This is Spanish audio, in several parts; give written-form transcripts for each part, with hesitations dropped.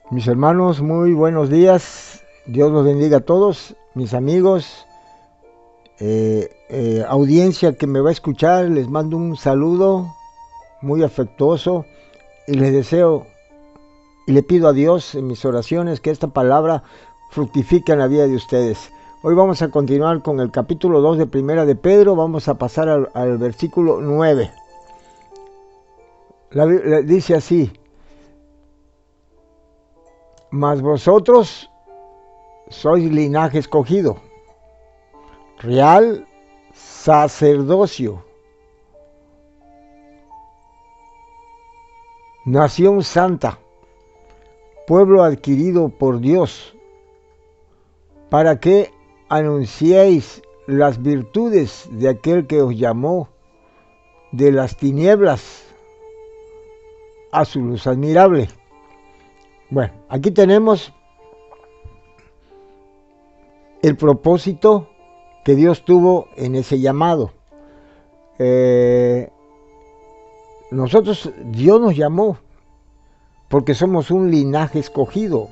Mis hermanos, muy buenos días. Dios los bendiga a todos, mis amigos, audiencia que me va a escuchar. Les mando un saludo muy afectuoso y les deseo y le pido a Dios en mis oraciones que esta palabra fructifique en la vida de ustedes. Hoy vamos a continuar con el capítulo 2 de Primera de Pedro. Vamos a pasar al versículo 9. Dice así: mas vosotros sois linaje escogido, real sacerdocio, nación santa, pueblo adquirido por Dios, para que anunciéis las virtudes de aquel que os llamó de las tinieblas a su luz admirable. Bueno, aquí tenemos el propósito que Dios tuvo en ese llamado. Dios nos llamó porque somos un linaje escogido.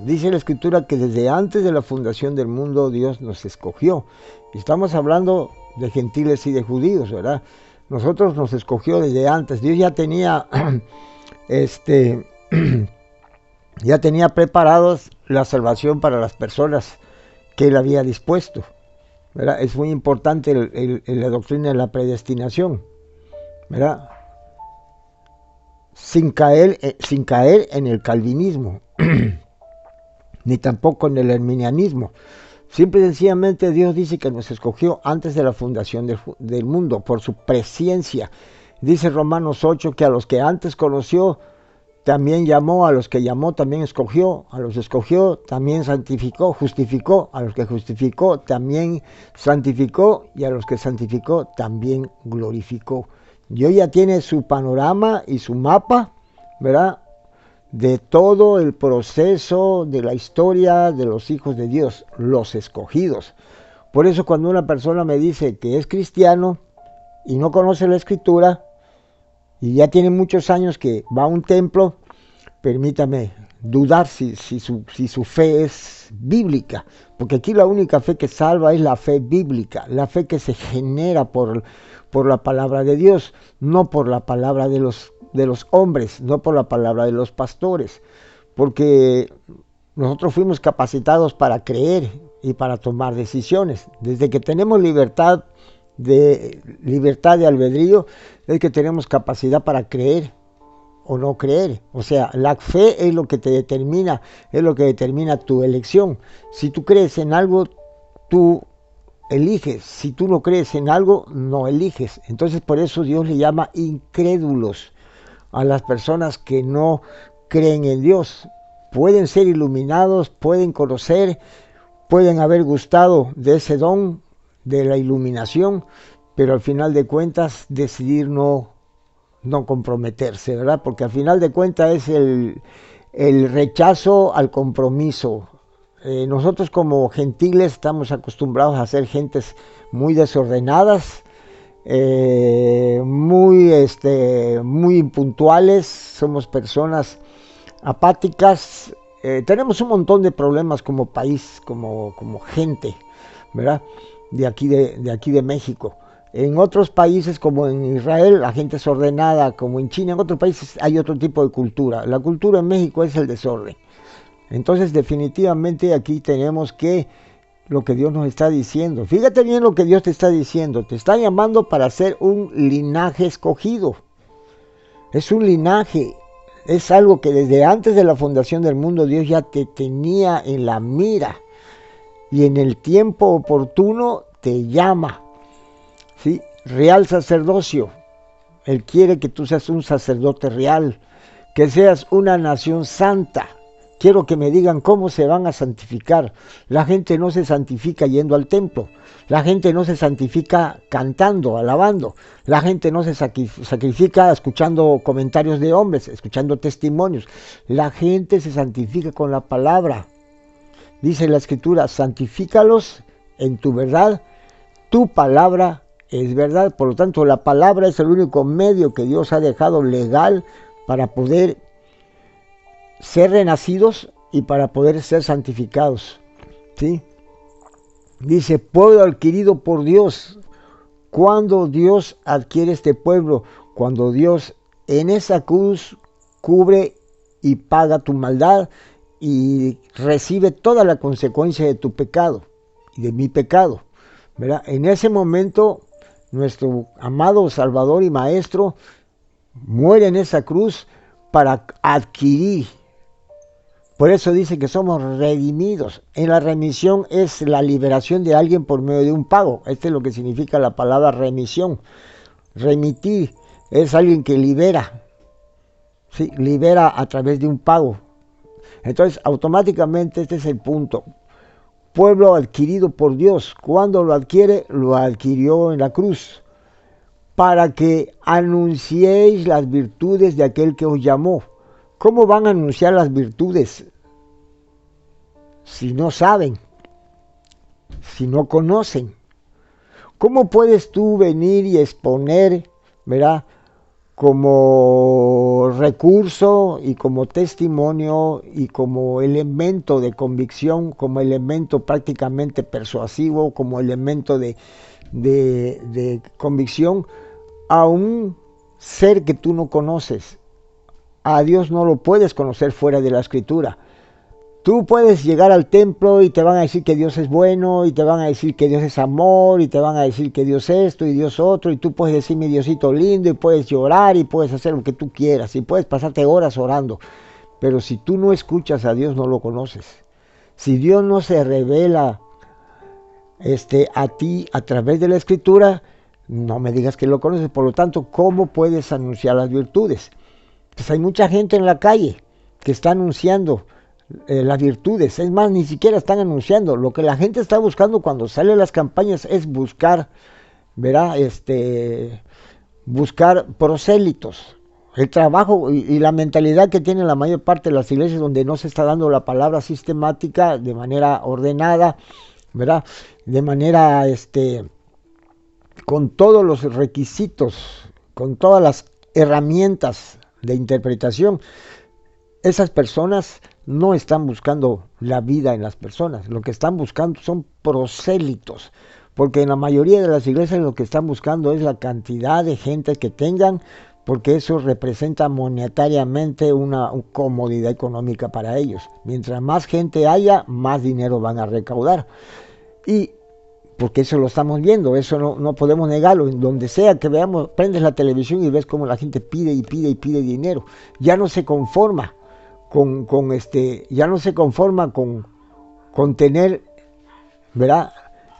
Dice la Escritura que desde antes de la fundación del mundo Dios nos escogió. Y estamos hablando de gentiles y de judíos, ¿verdad? Nosotros nos escogió desde antes. Dios ya tenía ya tenía preparados la salvación para las personas que Él había dispuesto, ¿verdad? Es muy importante la doctrina de la predestinación, ¿verdad? Sin caer en el calvinismo, ni tampoco en el arminianismo. Simple y sencillamente Dios dice que nos escogió antes de la fundación del mundo, por su presciencia. Dice Romanos 8 que a los que antes conoció, también llamó, a los que llamó también escogió, a los escogió también santificó, justificó, a los que justificó también santificó, y a los que santificó también glorificó. Dios ya tiene su panorama y su mapa, ¿verdad?, de todo el proceso de la historia de los hijos de Dios, los escogidos. Por eso cuando una persona me dice que es cristiano y no conoce la Escritura, y ya tiene muchos años que va a un templo, permítame dudar si su fe es bíblica, porque aquí la única fe que salva es la fe bíblica, la fe que se genera por la palabra de Dios, no por la palabra de los hombres, no por la palabra de los pastores, porque nosotros fuimos capacitados para creer y para tomar decisiones. Desde que tenemos libertad de albedrío, es que tenemos capacidad para creer o no creer. O sea, la fe es lo que te determina, es lo que determina tu elección. Si tú crees en algo, tú eliges. Si tú no crees en algo, no eliges. Entonces por eso Dios le llama incrédulos a las personas que no creen en Dios. Pueden ser iluminados, pueden conocer, pueden haber gustado de ese don de la iluminación, pero al final de cuentas decidir no comprometerse, ¿verdad? Porque al final de cuentas es el rechazo al compromiso. Nosotros como gentiles estamos acostumbrados a ser gentes muy desordenadas, muy impuntuales, somos personas apáticas, tenemos un montón de problemas como país, como gente, ¿verdad? De aquí de México. En otros países como en Israel la gente es ordenada, como en China, en otros países hay otro tipo de cultura. La cultura en México es el desorden. Entonces definitivamente aquí tenemos que lo que Dios nos está diciendo. Fíjate bien lo que Dios te está diciendo. Te está llamando para ser un linaje escogido. Es un linaje. Es algo que desde antes de la fundación del mundo Dios ya te tenía en la mira. Y en el tiempo oportuno te llama. ¿Sí? Real sacerdocio. Él quiere que tú seas un sacerdote real. Que seas una nación santa. Quiero que me digan cómo se van a santificar. La gente no se santifica yendo al templo. La gente no se santifica cantando, alabando. La gente no se sacrifica escuchando comentarios de hombres, escuchando testimonios. La gente se santifica con la palabra. Dice la Escritura, santifícalos en tu verdad. Tu palabra es verdad. Por lo tanto, la palabra es el único medio que Dios ha dejado legal para poder ser renacidos y para poder ser santificados. ¿Sí? Dice, pueblo adquirido por Dios. ¿Cuándo Dios adquiere este pueblo? Cuando Dios en esa cruz cubre y paga tu maldad y recibe toda la consecuencia de tu pecado y de mi pecado, ¿verdad? En ese momento nuestro amado Salvador y Maestro muere en esa cruz para adquirir. Por eso dice que somos redimidos. En la remisión es la liberación de alguien por medio de un pago. Este es lo que significa la palabra remisión. Remitir es alguien que libera. ¿Sí? Libera a través de un pago. Entonces, automáticamente este es el punto. Pueblo adquirido por Dios. ¿Cuándo lo adquiere? Lo adquirió en la cruz. Para que anunciéis las virtudes de aquel que os llamó. ¿Cómo van a anunciar las virtudes si no saben, si no conocen? ¿Cómo puedes tú venir y exponer, ¿verdad?, como recurso y como testimonio y como elemento de convicción, como elemento prácticamente persuasivo, como elemento de convicción a un ser que tú no conoces? A Dios no lo puedes conocer fuera de la Escritura. Tú puedes llegar al templo y te van a decir que Dios es bueno, y te van a decir que Dios es amor, y te van a decir que Dios es esto y Dios otro, y tú puedes decir mi Diosito lindo, y puedes llorar, y puedes hacer lo que tú quieras, y puedes pasarte horas orando. Pero si tú no escuchas a Dios, no lo conoces. Si Dios no se revela a ti a través de la Escritura, no me digas que lo conoces. Por lo tanto, ¿cómo puedes anunciar las virtudes? Pues hay mucha gente en la calle que está anunciando las virtudes. Es más, ni siquiera están anunciando. Lo que la gente está buscando cuando salen las campañas es buscar, ¿verdad? Buscar prosélitos. El trabajo y la mentalidad que tiene la mayor parte de las iglesias, donde no se está dando la palabra sistemática, de manera ordenada, ¿verdad? De manera, con todos los requisitos, con todas las herramientas de interpretación. Esas personas no están buscando la vida en las personas, lo que están buscando son prosélitos, porque en la mayoría de las iglesias lo que están buscando es la cantidad de gente que tengan, porque eso representa monetariamente una comodidad económica para ellos. Mientras más gente haya, más dinero van a recaudar. Y porque eso lo estamos viendo, eso no podemos negarlo. En donde sea que veamos, prendes la televisión y ves cómo la gente pide y pide y pide dinero. Ya no se conforma ya no se conforma con tener, ¿verdad?,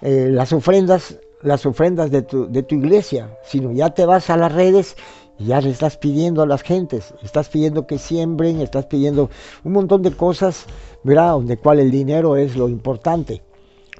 las ofrendas de tu iglesia, sino ya te vas a las redes y ya le estás pidiendo a las gentes, estás pidiendo que siembren, estás pidiendo un montón de cosas, ¿verdad?, donde cual el dinero es lo importante.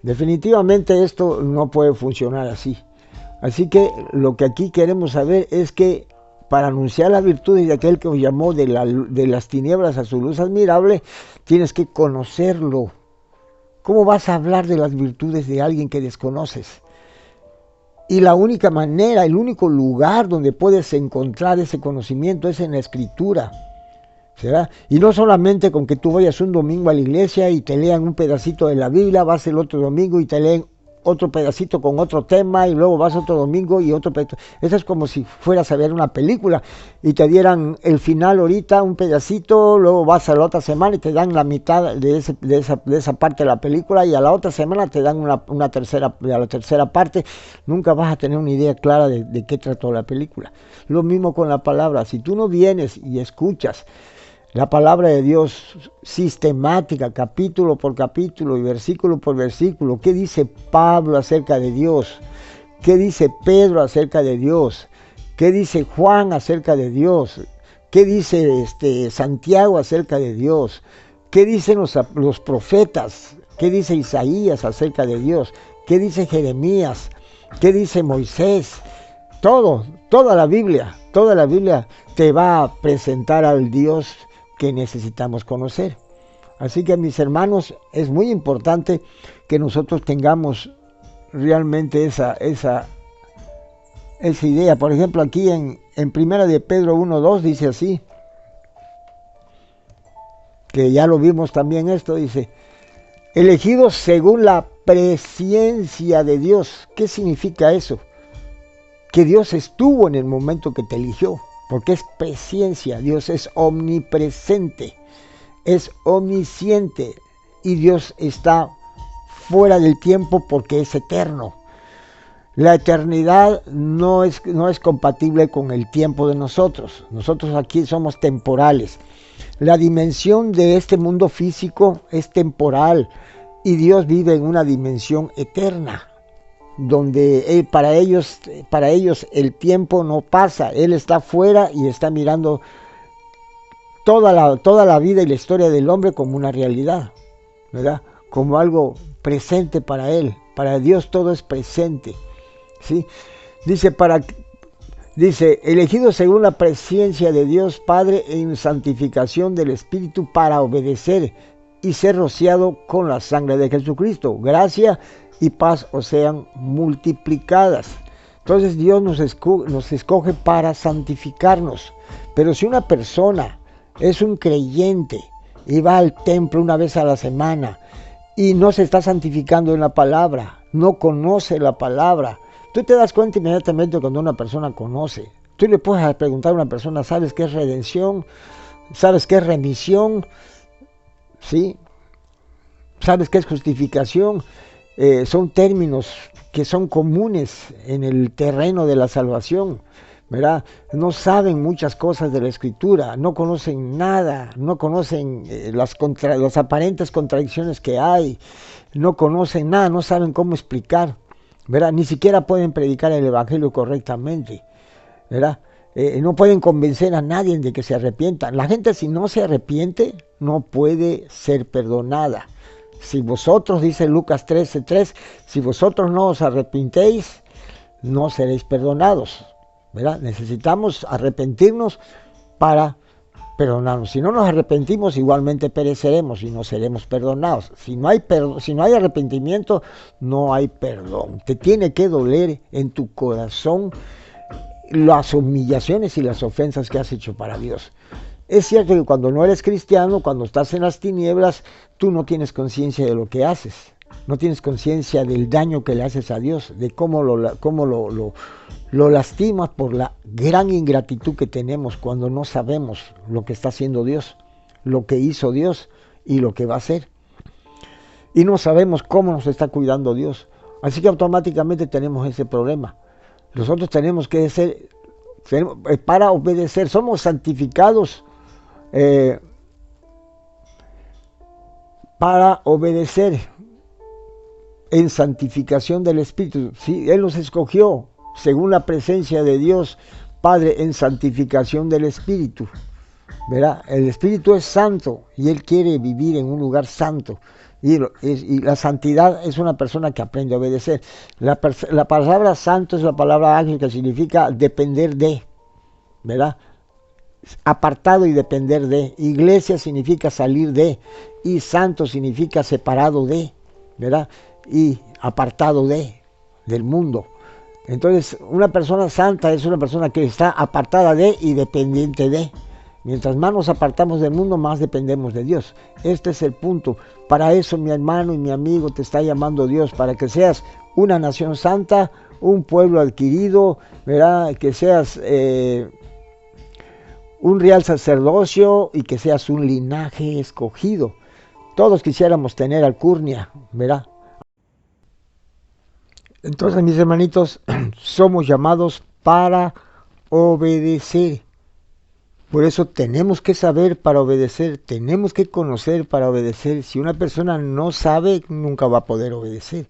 Definitivamente esto no puede funcionar así. Así que lo que aquí queremos saber es que para anunciar las virtudes de aquel que os llamó de las tinieblas a su luz admirable, tienes que conocerlo. ¿Cómo vas a hablar de las virtudes de alguien que desconoces? Y la única manera, el único lugar donde puedes encontrar ese conocimiento es en la Escritura. ¿Será? Y no solamente con que tú vayas un domingo a la iglesia y te lean un pedacito de la Biblia, vas el otro domingo y te leen otro pedacito con otro tema, y luego vas otro domingo y otro pedacito. Eso es como si fueras a ver una película y te dieran el final ahorita, un pedacito, luego vas a la otra semana y te dan la mitad de esa parte de la película, y a la otra semana te dan la tercera parte. Nunca vas a tener una idea clara de qué trató la película. Lo mismo con la palabra. Si tú no vienes y escuchas la palabra de Dios sistemática, capítulo por capítulo y versículo por versículo, ¿qué dice Pablo acerca de Dios? ¿Qué dice Pedro acerca de Dios? ¿Qué dice Juan acerca de Dios? ¿Qué dice Santiago acerca de Dios? ¿Qué dicen los profetas? ¿Qué dice Isaías acerca de Dios? ¿Qué dice Jeremías? ¿Qué dice Moisés? Toda la Biblia te va a presentar al Dios que necesitamos conocer. Así que, mis hermanos, es muy importante que nosotros tengamos realmente esa idea. Por ejemplo, aquí en Primera de Pedro 1:2 dice así: que ya lo vimos también esto, dice, elegidos según la presciencia de Dios. ¿Qué significa eso? Que Dios estuvo en el momento que te eligió, porque es presciencia. Dios es omnipresente, es omnisciente, y Dios está fuera del tiempo porque es eterno. La eternidad no es compatible con el tiempo de nosotros. Nosotros aquí somos temporales. La dimensión de este mundo físico es temporal y Dios vive en una dimensión eterna, donde para ellos el tiempo no pasa. Él está fuera y está mirando toda la vida y la historia del hombre como una realidad, ¿verdad? Como algo presente para Él. Para Dios todo es presente, ¿sí? Dice, elegido según la presciencia de Dios Padre en santificación del Espíritu para obedecer y ser rociado con la sangre de Jesucristo. Gracia y paz os sean multiplicadas. Entonces Dios nos escoge para santificarnos. Pero si una persona es un creyente y va al templo una vez a la semana y no se está santificando en la palabra, no conoce la palabra, tú te das cuenta inmediatamente cuando una persona conoce. Tú le puedes preguntar a una persona, ¿sabes qué es redención? ¿Sabes qué es remisión? ¿Sí? ¿Sabes qué es justificación? Son términos que son comunes en el terreno de la salvación, ¿verdad? No saben muchas cosas de la Escritura, no conocen nada, no conocen las aparentes contradicciones que hay, no conocen nada, no saben cómo explicar, ¿verdad? Ni siquiera pueden predicar el Evangelio correctamente, ¿verdad? No pueden convencer a nadie de que se arrepientan. La gente, si no se arrepiente, no puede ser perdonada. Si vosotros, dice Lucas 13:3, si vosotros no os arrepintéis, no seréis perdonados, ¿verdad? Necesitamos arrepentirnos para perdonarnos. Si no nos arrepentimos, igualmente pereceremos y no seremos perdonados. Si no hay arrepentimiento, no hay perdón. Te tiene que doler en tu corazón las humillaciones y las ofensas que has hecho para Dios. Es cierto que cuando no eres cristiano, cuando estás en las tinieblas, tú no tienes conciencia de lo que haces. No tienes conciencia del daño que le haces a Dios, de cómo lo lastimas por la gran ingratitud que tenemos cuando no sabemos lo que está haciendo Dios, lo que hizo Dios y lo que va a hacer. Y no sabemos cómo nos está cuidando Dios. Así que automáticamente tenemos ese problema. Nosotros tenemos que ser, para obedecer, somos santificados para obedecer en santificación del Espíritu. ¿Sí? Él nos escogió según la presencia de Dios Padre en santificación del Espíritu, ¿verdad? El Espíritu es santo y Él quiere vivir en un lugar santo. Y la santidad es una persona que aprende a obedecer. La palabra santo es la palabra ángel que significa depender de, ¿verdad? Apartado y depender de. Iglesia significa salir de, y santo significa separado de, ¿verdad? Y apartado del mundo. Entonces, una persona santa es una persona que está apartada de y dependiente de. Mientras más nos apartamos del mundo, más dependemos de Dios. Este es el punto. Para eso, mi hermano y mi amigo, te está llamando Dios, para que seas una nación santa, un pueblo adquirido, ¿verdad? Que seas un real sacerdocio y que seas un linaje escogido. Todos quisiéramos tener alcurnia, ¿verdad? Entonces, mis hermanitos, somos llamados para obedecer. Por eso tenemos que saber para obedecer, tenemos que conocer para obedecer. Si una persona no sabe, nunca va a poder obedecer.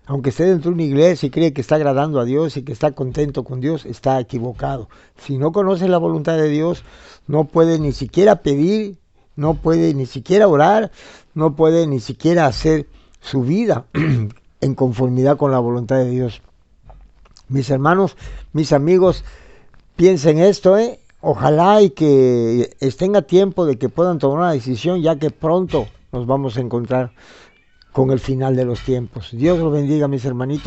Aunque esté dentro de una iglesia y cree que está agradando a Dios y que está contento con Dios, está equivocado. Si no conoce la voluntad de Dios, no puede ni siquiera pedir, no puede ni siquiera orar, no puede ni siquiera hacer su vida en conformidad con la voluntad de Dios. Mis hermanos, mis amigos, piensen esto, Ojalá y que estén a tiempo de que puedan tomar una decisión, ya que pronto nos vamos a encontrar con el final de los tiempos. Dios los bendiga, mis hermanitos.